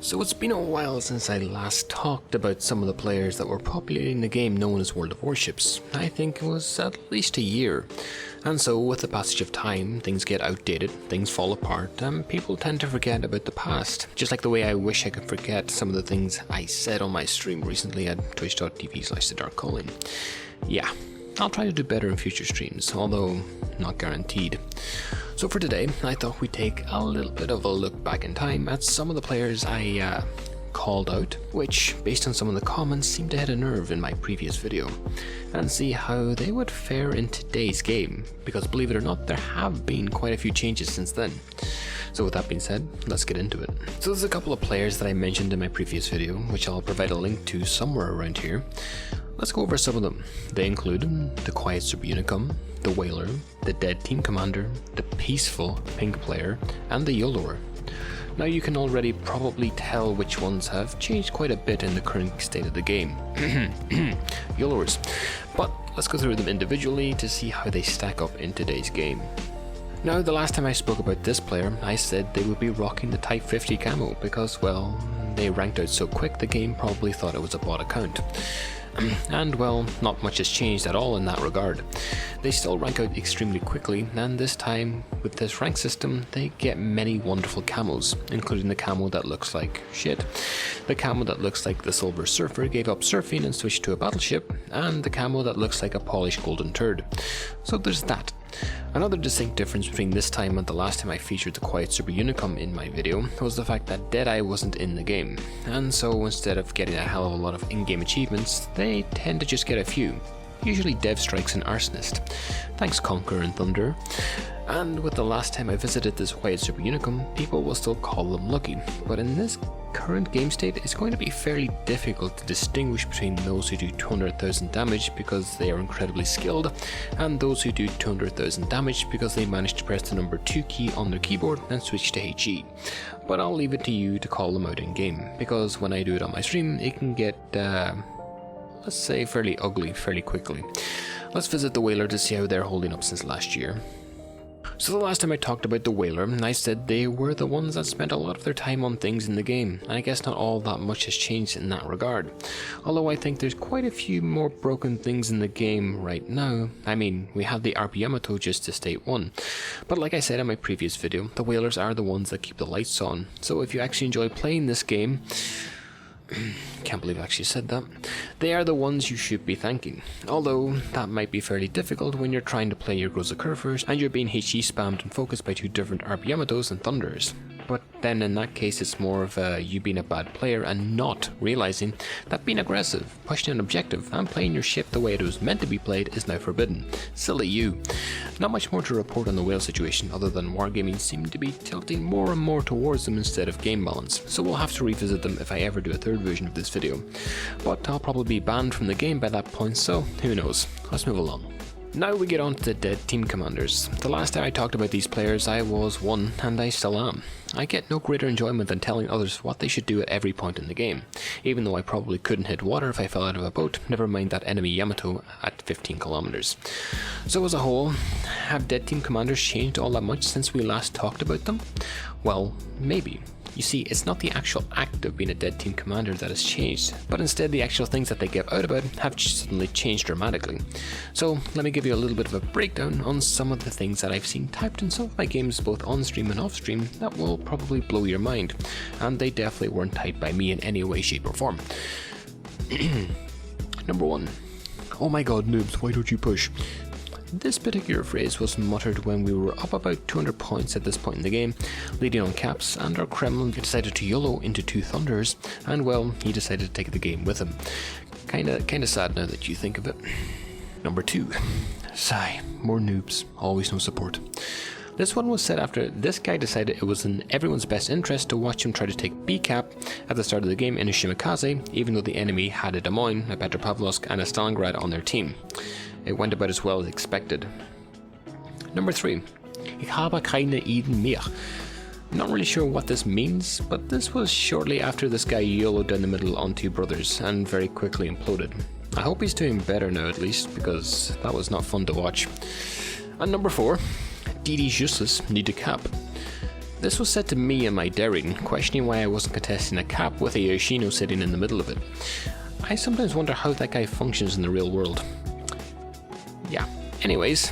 So it's been a while since I last talked about some of the players that were populating the game known as World of Warships. I think it was at least a year. And so with the passage of time, things get outdated, things fall apart, and people tend to forget about the past. Just like the way I wish I could forget some of the things I said on my stream recently at twitch.tv/thedarkcalling. Yeah, I'll try to do better in future streams, although not guaranteed. So for today, I thought we'd take a little bit of a look back in time at some of the players I called out, which, based on some of the comments, seemed to hit a nerve in my previous video, and see how they would fare in today's game, because believe it or not, there have been quite a few changes since then. So with that being said, let's get into it. So there's a couple of players that I mentioned in my previous video, which I'll provide a link to somewhere around here. Let's go over some of them. They include the quiet super unicum, the whaler, the dead team commander, the peaceful pink player, and the YOLOer. Now you can already probably tell which ones have changed quite a bit in the current state of the game. YOLOers. But let's go through them individually to see how they stack up in today's game. Now, the last time I spoke about this player, I said they would be rocking the Type 50 camo because, well, they ranked out so quick the game probably thought it was a bot account. And well, not much has changed at all in that regard. They still rank out extremely quickly, and this time, with this rank system, they get many wonderful camos, including the camo that looks like shit, the camo that looks like the Silver Surfer gave up surfing and switched to a battleship, and the camo that looks like a polished golden turd. So there's that. Another distinct difference between this time and the last time I featured the Quiet Super Unicum in my video was the fact that Deadeye wasn't in the game, and so instead of getting a hell of a lot of in-game achievements, they tend to just get a few, usually Dev Strikes and Arsonist. Thanks Conquer and Thunder. And with the last time I visited this Quiet Super Unicum, people will still call them lucky, but in this current game state, it's going to be fairly difficult to distinguish between those who do 200,000 damage because they are incredibly skilled, and those who do 200,000 damage because they managed to press the number 2 key on their keyboard and switch to HE. But I'll leave it to you to call them out in game, because when I do it on my stream, it can get, let's say, fairly ugly fairly quickly. Let's visit the Whaler to see how they're holding up since last year. So the last time I talked about the Whaler, I said they were the ones that spent a lot of their time on things in the game, and I guess not all that much has changed in that regard. Although I think there's quite a few more broken things in the game right now. I mean, we have the RP Yamato just to state one. But like I said in my previous video, the Whalers are the ones that keep the lights on, so if you actually enjoy playing this game, can't believe I actually said that, they are the ones you should be thanking. Although, that might be fairly difficult when you're trying to play your Groza Curvers and you're being HE spammed and focused by two different RP Yamatos and Thunders. But then in that case it's more of you being a bad player and not realizing that being aggressive, pushing an objective and playing your ship the way it was meant to be played is now forbidden. Silly you. Not much more to report on the whale situation other than Wargaming seemed to be tilting more and more towards them instead of game balance, so we'll have to revisit them if I ever do a third version of this video. But I'll probably be banned from the game by that point, so who knows. Let's move along. Now we get on to the dead team commanders. The last time I talked about these players I was one, and I still am. I get no greater enjoyment than telling others what they should do at every point in the game, even though I probably couldn't hit water if I fell out of a boat, never mind that enemy Yamato at 15 kilometers. So as a whole, have dead team commanders changed all that much since we last talked about them? Well, maybe. You see, it's not the actual act of being a dead team commander that has changed, but instead the actual things that they give out about have suddenly changed dramatically. So let me give you a little bit of a breakdown on some of the things that I've seen typed in some of my games both on stream and off stream that will probably blow your mind, and they definitely weren't typed by me in any way, shape or form. Number 1. Oh my god, noobs, why don't you push? This particular phrase was muttered when we were up about 200 points at this point in the game, leading on caps, and our Kremlin decided to YOLO into 2 Thunders, and well, he decided to take the game with him. Kinda sad now that you think of it. Number 2. Sigh, more noobs, always no support. This one was said after this guy decided it was in everyone's best interest to watch him try to take B cap at the start of the game in a Shimakaze, even though the enemy had a Des Moines, a Petropavlovsk, and a Stalingrad on their team. It went about as well as expected. Number 3. Ich habe keine Eden mehr. Not really sure what this means, but this was shortly after this guy YOLO'd down the middle on 2 brothers and very quickly imploded. I hope he's doing better now at least, because that was not fun to watch. And number 4. DD Justus need to cap. This was said to me in my daring, questioning why I wasn't contesting a cap with a Yoshino sitting in the middle of it. I sometimes wonder how that guy functions in the real world. Yeah. Anyways,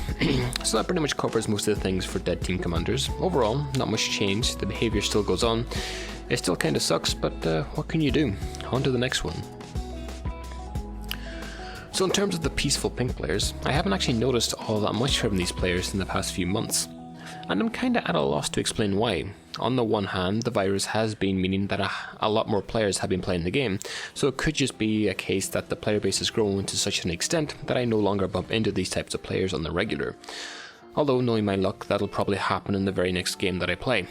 so that pretty much covers most of the things for dead team commanders. Overall, not much change, the behavior still goes on. It still kinda sucks, but what can you do? On to the next one. So in terms of the peaceful pink players, I haven't actually noticed all that much from these players in the past few months. And I'm kinda at a loss to explain why. On the one hand, the virus has been meaning that a lot more players have been playing the game, so it could just be a case that the player base has grown to such an extent that I no longer bump into these types of players on the regular. Although, knowing my luck, that'll probably happen in the very next game that I play.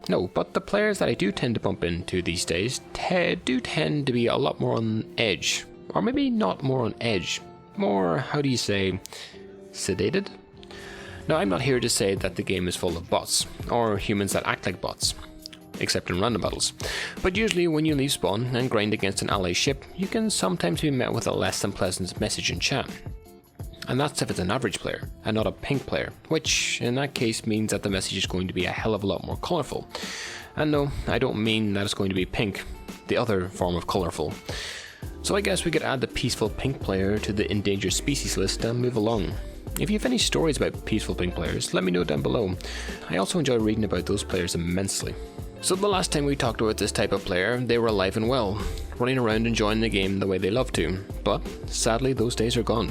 No, but the players that I do tend to bump into these days do tend to be a lot more on edge. Or maybe not more on edge. More, how do you say, sedated? Now, I'm not here to say that the game is full of bots, or humans that act like bots, except in random battles. But usually when you leave spawn and grind against an ally ship, you can sometimes be met with a less than pleasant message in chat. And that's if it's an average player, and not a pink player, which in that case means that the message is going to be a hell of a lot more colourful. And no, I don't mean that it's going to be pink, the other form of colourful. So I guess we could add the peaceful pink player to the endangered species list and move along. If you have any stories about peaceful pink players, let me know down below. I also enjoy reading about those players immensely. So the last time we talked about this type of player, they were alive and well, running around enjoying the game the way they love to. But sadly, those days are gone.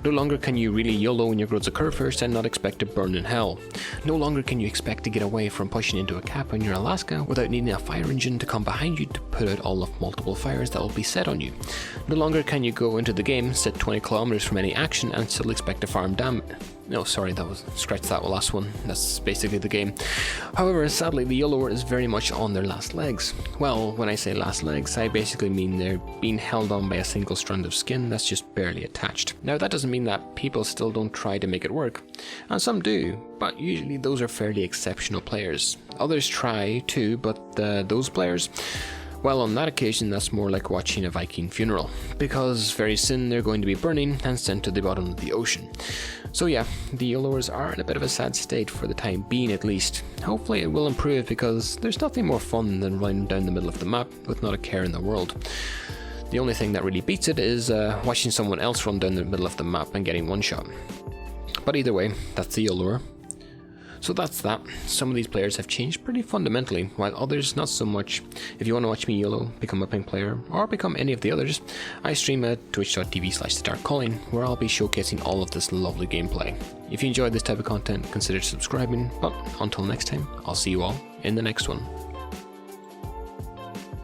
No longer can you really YOLO when your growths occur first and not expect to burn in hell. No longer can you expect to get away from pushing into a cap on your Alaska without needing a fire engine to come behind you to put out all of multiple fires that will be set on you. No longer can you go into the game, sit 20 kilometers from any action and still expect to farm damage. No, sorry, scratch that last one. That's basically the game. However, sadly, the YOLOer is very much on their last legs. Well, when I say last legs, I basically mean they're being held on by a single strand of skin that's just barely attached. Now, that doesn't mean that people still don't try to make it work, and some do, but usually those are fairly exceptional players. Others try too, but those players, well, on that occasion, that's more like watching a Viking funeral, because very soon they're going to be burning and sent to the bottom of the ocean. So yeah, the YOLOers are in a bit of a sad state for the time being at least. Hopefully it will improve because there's nothing more fun than running down the middle of the map with not a care in the world. The only thing that really beats it is watching someone else run down the middle of the map and getting one shot. But either way, that's the YOLOer. So that's that. Some of these players have changed pretty fundamentally, while others not so much. If you want to watch me YOLO, become a pink player, or become any of the others, I stream at twitch.tv/thedarkcalling, where I'll be showcasing all of this lovely gameplay. If you enjoyed this type of content, consider subscribing, but until next time, I'll see you all in the next one.